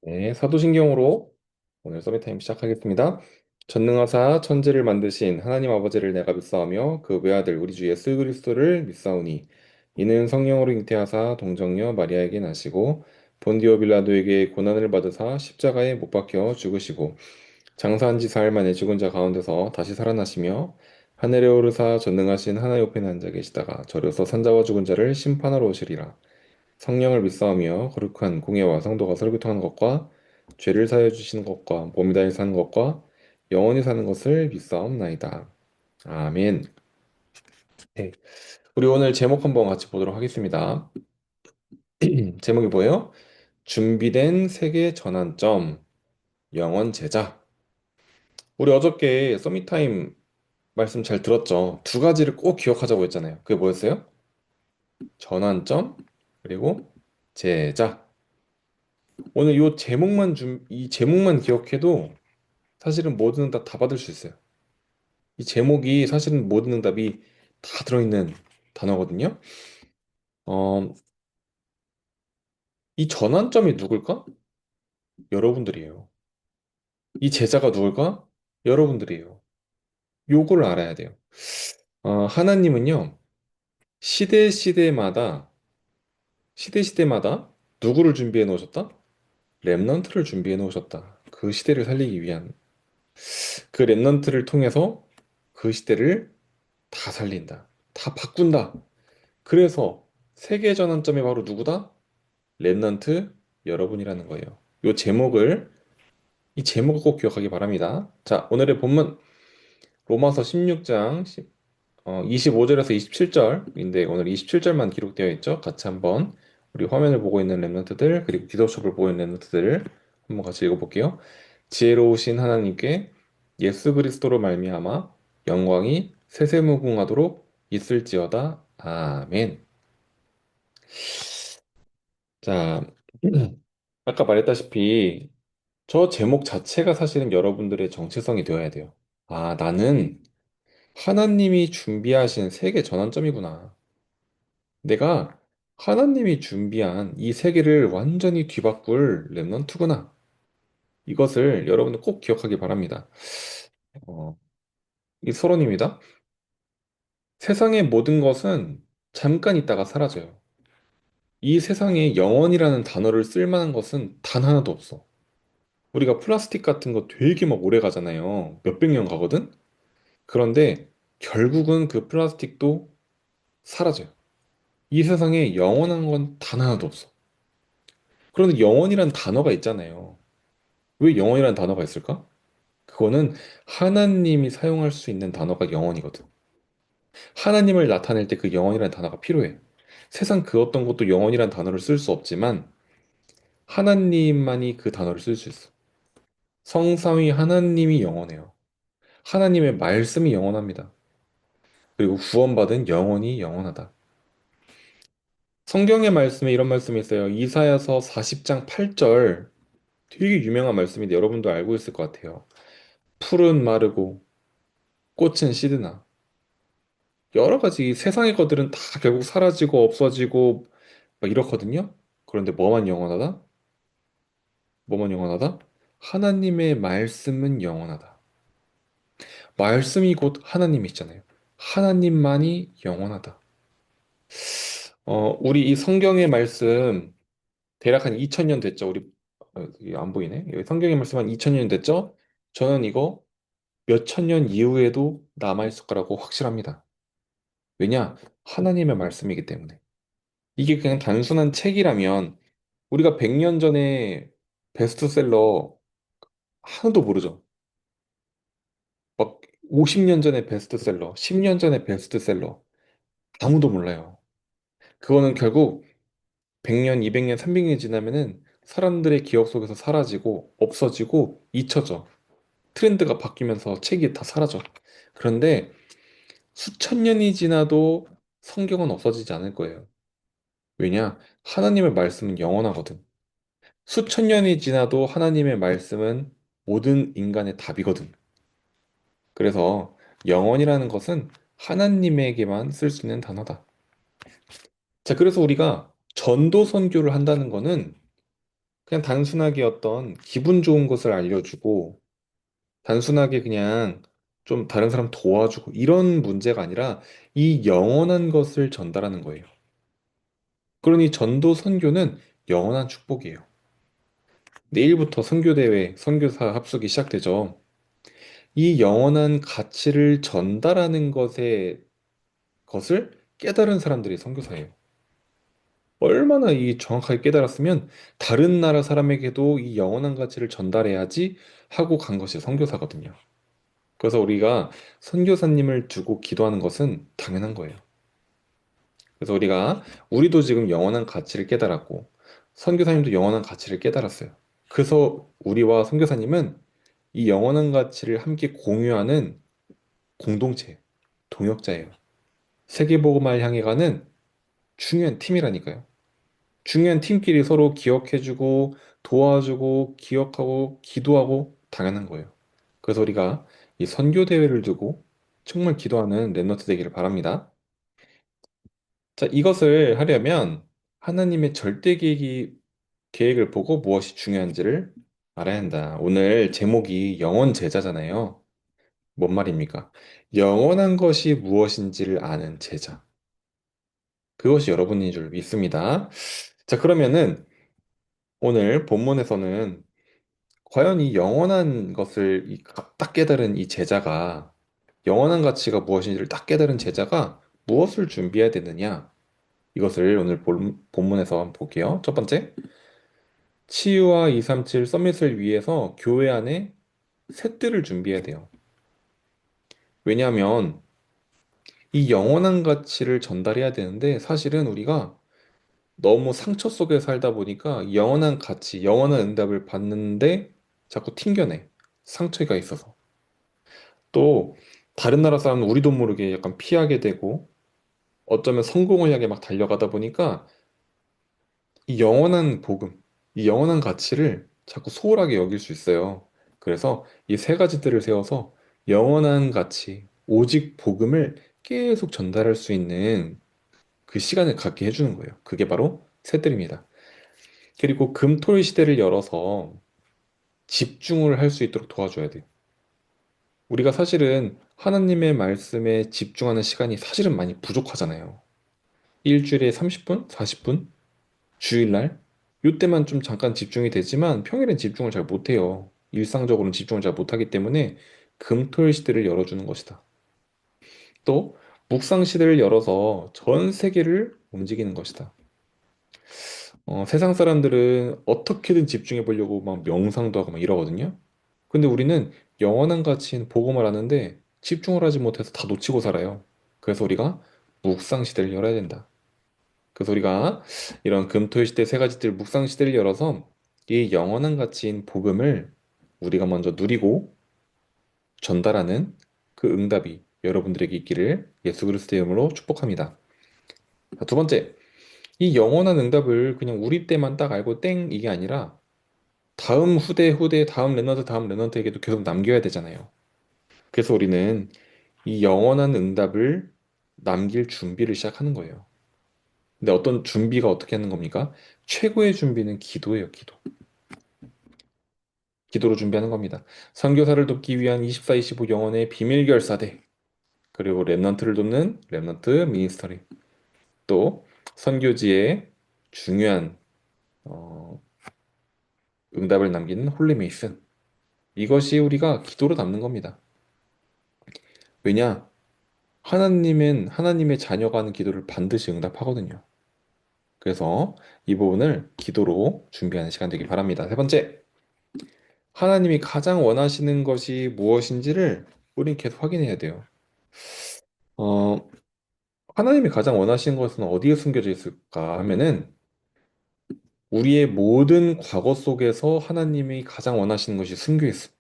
네, 사도신경으로 오늘 서밋타임 시작하겠습니다. 전능하사 천지를 만드신 하나님 아버지를 내가 믿사오며 그 외아들 우리 주 예수 그리스도를 믿사오니 이는 성령으로 잉태하사 동정녀 마리아에게 나시고 본디오 빌라도에게 고난을 받으사 십자가에 못 박혀 죽으시고 장사한 지 사흘 만에 죽은 자 가운데서 다시 살아나시며 하늘에 오르사 전능하신 하나님 옆에 앉아 계시다가 저려서 산자와 죽은 자를 심판하러 오시리라. 성령을 믿사오며 거룩한 공예와 성도가 설교통하는 것과 죄를 사하여 주시는 것과 몸이 다해 사는 것과 영원히 사는 것을 믿사옵나이다. 아멘. 네. 우리 오늘 제목 한번 같이 보도록 하겠습니다. 제목이 뭐예요? 준비된 세계 전환점, 영원 제자. 우리 어저께 서밋타임 말씀 잘 들었죠? 두 가지를 꼭 기억하자고 했잖아요. 그게 뭐였어요? 전환점, 그리고 제자. 오늘 이 제목만 기억해도 사실은 모든 응답 다 받을 수 있어요. 이 제목이 사실은 모든 응답이 다 들어있는 단어거든요. 어, 이 전환점이 누굴까? 여러분들이에요. 이 제자가 누굴까? 여러분들이에요. 요걸 알아야 돼요. 하나님은요, 시대 시대마다 누구를 준비해 놓으셨다? 렘넌트를 준비해 놓으셨다. 그 시대를 살리기 위한 그 렘넌트를 통해서 그 시대를 다 살린다. 다 바꾼다. 그래서 세계 전환점이 바로 누구다? 랩넌트 여러분이라는 거예요. 이 제목을 꼭 기억하기 바랍니다. 자, 오늘의 본문 로마서 16장 25절에서 27절인데 오늘 27절만 기록되어 있죠. 같이 한번 우리 화면을 보고 있는 랩넌트들 그리고 기도첩을 보고 있는 랩넌트들 한번 같이 읽어볼게요. 지혜로우신 하나님께 예수 그리스도로 말미암아 영광이 세세무궁하도록 있을지어다. 아멘. 자, 아까 말했다시피 저 제목 자체가 사실은 여러분들의 정체성이 되어야 돼요. 아, 나는 하나님이 준비하신 세계 전환점이구나. 내가 하나님이 준비한 이 세계를 완전히 뒤바꿀 랩넌트구나. 이것을 여러분들 꼭 기억하기 바랍니다. 어, 이 서론입니다. 세상의 모든 것은 잠깐 있다가 사라져요. 이 세상에 영원이라는 단어를 쓸 만한 것은 단 하나도 없어. 우리가 플라스틱 같은 거 되게 막 오래 가잖아요. 몇백 년 가거든? 그런데 결국은 그 플라스틱도 사라져요. 이 세상에 영원한 건 단 하나도 없어. 그런데 영원이란 단어가 있잖아요. 왜 영원이란 단어가 있을까? 그거는 하나님이 사용할 수 있는 단어가 영원이거든. 하나님을 나타낼 때 그 영원이라는 단어가 필요해. 세상 그 어떤 것도 영원이라는 단어를 쓸 수 없지만 하나님만이 그 단어를 쓸 수 있어. 성삼위 하나님이 영원해요. 하나님의 말씀이 영원합니다. 그리고 구원받은 영혼이 영원하다. 성경의 말씀에 이런 말씀이 있어요. 이사야서 40장 8절. 되게 유명한 말씀인데 여러분도 알고 있을 것 같아요. 풀은 마르고 꽃은 시드나. 여러 가지 세상의 것들은 다 결국 사라지고 없어지고 막 이렇거든요. 그런데 뭐만 영원하다? 뭐만 영원하다? 하나님의 말씀은 영원하다. 말씀이 곧 하나님이잖아요. 하나님만이 영원하다. 우리 이 성경의 말씀 대략 한 2000년 됐죠. 이게 안 보이네. 여기 성경의 말씀 한 2000년 됐죠? 저는 이거 몇 천 년 이후에도 남아있을 거라고 확실합니다. 왜냐? 하나님의 말씀이기 때문에. 이게 그냥 단순한 책이라면 우리가 100년 전에 베스트셀러 하나도 모르죠. 막 50년 전에 베스트셀러, 10년 전에 베스트셀러 아무도 몰라요. 그거는 결국 100년, 200년, 300년이 지나면은 사람들의 기억 속에서 사라지고 없어지고 잊혀져. 트렌드가 바뀌면서 책이 다 사라져. 그런데 수천 년이 지나도 성경은 없어지지 않을 거예요. 왜냐? 하나님의 말씀은 영원하거든. 수천 년이 지나도 하나님의 말씀은 모든 인간의 답이거든. 그래서 영원이라는 것은 하나님에게만 쓸 수 있는 단어다. 자, 그래서 우리가 전도 선교를 한다는 거는 그냥 단순하게 어떤 기분 좋은 것을 알려주고, 단순하게 그냥 좀 다른 사람 도와주고, 이런 문제가 아니라 이 영원한 것을 전달하는 거예요. 그러니 전도 선교는 영원한 축복이에요. 내일부터 선교대회, 선교사 합숙이 시작되죠. 이 영원한 가치를 전달하는 것을 깨달은 사람들이 선교사예요. 얼마나 이 정확하게 깨달았으면 다른 나라 사람에게도 이 영원한 가치를 전달해야지 하고 간 것이 선교사거든요. 그래서 우리가 선교사님을 두고 기도하는 것은 당연한 거예요. 그래서 우리도 지금 영원한 가치를 깨달았고 선교사님도 영원한 가치를 깨달았어요. 그래서 우리와 선교사님은 이 영원한 가치를 함께 공유하는 공동체, 동역자예요. 세계복음화를 향해 가는 중요한 팀이라니까요. 중요한 팀끼리 서로 기억해주고 도와주고 기억하고 기도하고 당연한 거예요. 그래서 우리가 이 선교 대회를 두고 정말 기도하는 랩너트 되기를 바랍니다. 자, 이것을 하려면 하나님의 계획을 보고 무엇이 중요한지를 알아야 한다. 오늘 제목이 영원 제자잖아요. 뭔 말입니까? 영원한 것이 무엇인지를 아는 제자. 그것이 여러분인 줄 믿습니다. 자, 그러면은 오늘 본문에서는 과연 이 영원한 것을 딱 깨달은 이 제자가 영원한 가치가 무엇인지를 딱 깨달은 제자가 무엇을 준비해야 되느냐? 이것을 오늘 본문에서 한번 볼게요. 첫 번째, 치유와 237 서밋을 위해서 교회 안에 셋들을 준비해야 돼요. 왜냐하면 이 영원한 가치를 전달해야 되는데 사실은 우리가 너무 상처 속에 살다 보니까 이 영원한 가치, 영원한 응답을 받는데 자꾸 튕겨내. 상처가 있어서. 또 다른 나라 사람은 우리도 모르게 약간 피하게 되고 어쩌면 성공을 향해 막 달려가다 보니까 이 영원한 복음, 이 영원한 가치를 자꾸 소홀하게 여길 수 있어요. 그래서 이 세 가지들을 세워서 영원한 가치, 오직 복음을 계속 전달할 수 있는 그 시간을 갖게 해주는 거예요. 그게 바로 새들입니다. 그리고 금토일 시대를 열어서 집중을 할 수 있도록 도와줘야 돼요. 우리가 사실은 하나님의 말씀에 집중하는 시간이 사실은 많이 부족하잖아요. 일주일에 30분? 40분? 주일날? 이때만 좀 잠깐 집중이 되지만 평일엔 집중을 잘 못해요. 일상적으로는 집중을 잘 못하기 때문에 금토일 시대를 열어주는 것이다. 또 묵상 시대를 열어서 전 세계를 움직이는 것이다. 세상 사람들은 어떻게든 집중해 보려고 막 명상도 하고 막 이러거든요. 근데 우리는 영원한 가치인 복음을 아는데 집중을 하지 못해서 다 놓치고 살아요. 그래서 우리가 묵상 시대를 열어야 된다. 그래서 우리가 이런 금토일 시대 세 가지들 묵상 시대를 열어서 이 영원한 가치인 복음을 우리가 먼저 누리고 전달하는 그 응답이 여러분들에게 있기를 예수 그리스도의 이름으로 축복합니다. 자, 두 번째, 이 영원한 응답을 그냥 우리 때만 딱 알고 땡 이게 아니라 다음 후대, 다음 랩런트에게도 계속 남겨야 되잖아요. 그래서 우리는 이 영원한 응답을 남길 준비를 시작하는 거예요. 근데 어떤 준비가 어떻게 하는 겁니까? 최고의 준비는 기도예요, 기도. 기도로 준비하는 겁니다. 선교사를 돕기 위한 24, 25 영혼의 비밀 결사대, 그리고 랩넌트를 돕는 랩넌트 미니스터리, 또 선교지에 중요한 어, 응답을 남기는 홀리 메이슨. 이것이 우리가 기도로 담는 겁니다. 왜냐? 하나님은 하나님의 자녀가 하는 기도를 반드시 응답하거든요. 그래서 이 부분을 기도로 준비하는 시간 되길 바랍니다. 세 번째, 하나님이 가장 원하시는 것이 무엇인지를 우린 계속 확인해야 돼요. 어, 하나님이 가장 원하시는 것은 어디에 숨겨져 있을까 하면은 우리의 모든 과거 속에서 하나님이 가장 원하시는 것이 숨겨 있어.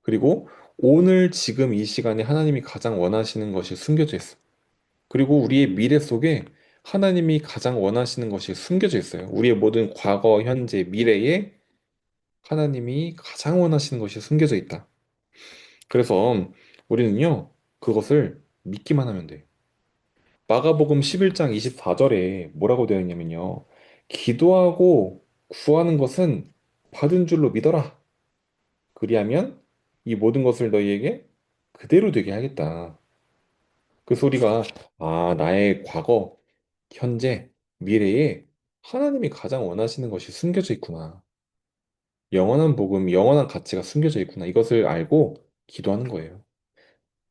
그리고 오늘 지금 이 시간에 하나님이 가장 원하시는 것이 숨겨져 있어. 그리고 우리의 미래 속에 하나님이 가장 원하시는 것이 숨겨져 있어요. 우리의 모든 과거, 현재, 미래에 하나님이 가장 원하시는 것이 숨겨져 있다. 그래서 우리는요, 그것을 믿기만 하면 돼. 마가복음 11장 24절에 뭐라고 되어 있냐면요. 기도하고 구하는 것은 받은 줄로 믿어라. 그리하면 이 모든 것을 너희에게 그대로 되게 하겠다. 그 소리가, 아, 나의 과거, 현재, 미래에 하나님이 가장 원하시는 것이 숨겨져 있구나. 영원한 복음, 영원한 가치가 숨겨져 있구나. 이것을 알고 기도하는 거예요.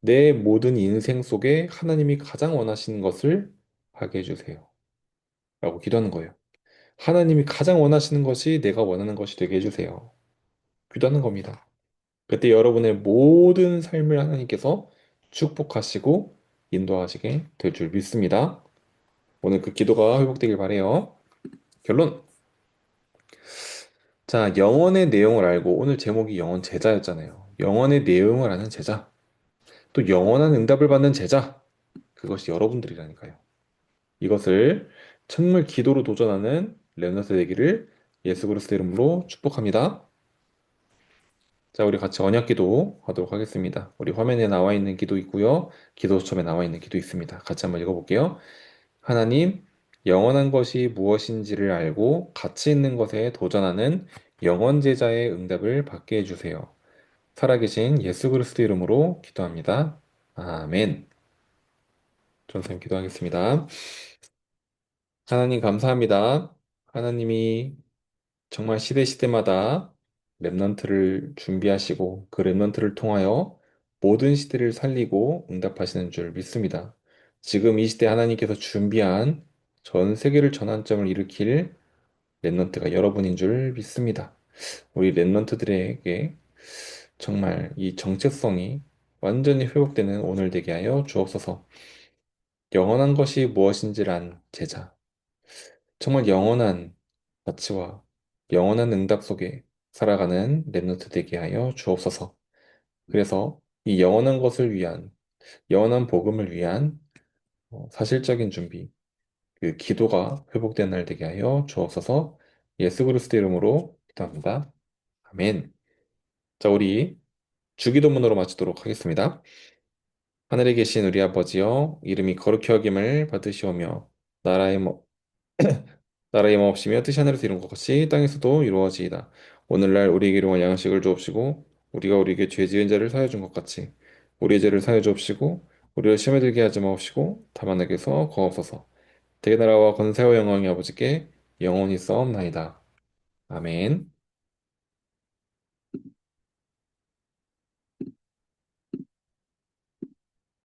내 모든 인생 속에 하나님이 가장 원하시는 것을 하게 해주세요. 라고 기도하는 거예요. 하나님이 가장 원하시는 것이 내가 원하는 것이 되게 해주세요. 기도하는 겁니다. 그때 여러분의 모든 삶을 하나님께서 축복하시고 인도하시게 될 줄 믿습니다. 오늘 그 기도가 회복되길 바래요. 결론. 자, 영혼의 내용을 알고 오늘 제목이 영혼 제자였잖아요. 영혼의 내용을 아는 제자. 또 영원한 응답을 받는 제자. 그것이 여러분들이라니까요. 이것을 정말 기도로 도전하는 렘넌트 되기를 예수 그리스도 이름으로 축복합니다. 자, 우리 같이 언약 기도 하도록 하겠습니다. 우리 화면에 나와 있는 기도 있고요. 기도수첩에 나와 있는 기도 있습니다. 같이 한번 읽어볼게요. 하나님, 영원한 것이 무엇인지를 알고 가치 있는 것에 도전하는 영원 제자의 응답을 받게 해주세요. 살아계신 예수 그리스도 이름으로 기도합니다. 아멘. 전사님 기도하겠습니다. 하나님 감사합니다. 하나님이 정말 시대 시대마다 랩넌트를 준비하시고 그 랩넌트를 통하여 모든 시대를 살리고 응답하시는 줄 믿습니다. 지금 이 시대 하나님께서 준비한 전 세계를 전환점을 일으킬 랩넌트가 여러분인 줄 믿습니다. 우리 랩넌트들에게 정말 이 정체성이 완전히 회복되는 오늘 되게 하여 주옵소서. 영원한 것이 무엇인지를 안 제자. 정말 영원한 가치와 영원한 응답 속에 살아가는 랩노트 되게 하여 주옵소서. 그래서 이 영원한 것을 위한, 영원한 복음을 위한 사실적인 준비, 그 기도가 회복된 날 되게 하여 주옵소서. 예수 그리스도 이름으로 기도합니다. 아멘. 자, 우리 주기도문으로 마치도록 하겠습니다. 하늘에 계신 우리 아버지여, 이름이 거룩히 여김을 받으시오며, 나라의 나라의 마옵시며 뜻이 하늘에서 이룬 것 같이 땅에서도 이루어지이다. 오늘날 우리에게 일용할 양식을 주옵시고 우리가 우리에게 죄 지은 자를 사여 준 것 같이 우리의 죄를 사여 주옵시고 우리를 시험에 들게 하지 마옵시고 다만 에게서 거하옵소서. 대나라와 권세와 영광이 아버지께 영원히 싸움나이다. 아멘.